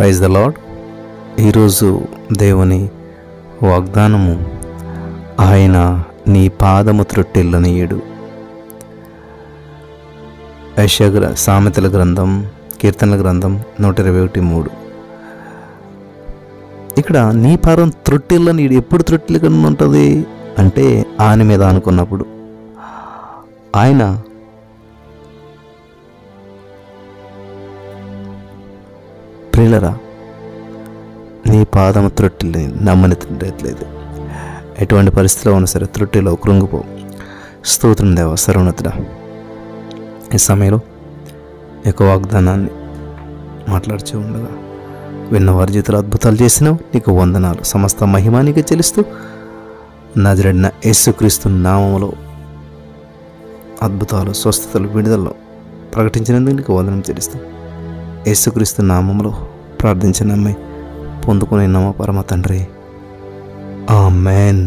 Praise the lord. ఈరోజు దేవుని వాగ్దానము, ఆయన నీ పాదము త్రొట్టెల్లనీయుడు. సామెతల గ్రంథం, కీర్తనల గ్రంథం 121:3. ఇక్కడ నీ పాదం త్రొట్టెల్లనీయుడు. ఎప్పుడు త్రొట్టెలు ఉంటుంది అంటే ఆయన మీద అనుకున్నప్పుడు. ఆయన ప్రియులరా, నీ పాదము త్రొట్టెల్ని నమ్మనిట్లేదు. ఎటువంటి పరిస్థితిలో ఉన్నా సరే త్రొట్టెలో కృంగిపో. స్తోత్రం దేవ సర్వోన్నతుడా. ఈ సమయంలో యొక్క వాగ్దానాన్ని మాట్లాడుతూ ఉండగా విన్న వారి జీవితంలో అద్భుతాలు చేసినావు, నీకు వందనాలు. సమస్త మహిమ నీకే చెల్లిస్తూ నజరేయుడైన యేసుక్రీస్తు నామములో అద్భుతాలు, స్వస్థతలు, విడుదలలో ప్రకటించినందుకు నీకు వందనం చెల్లిస్తాం. యేసుక్రీస్తు నామములో ప్రార్థించిన అమ్మాయి పొందుకునే నమ్మ పరమ తండ్రి, ఆమేన్.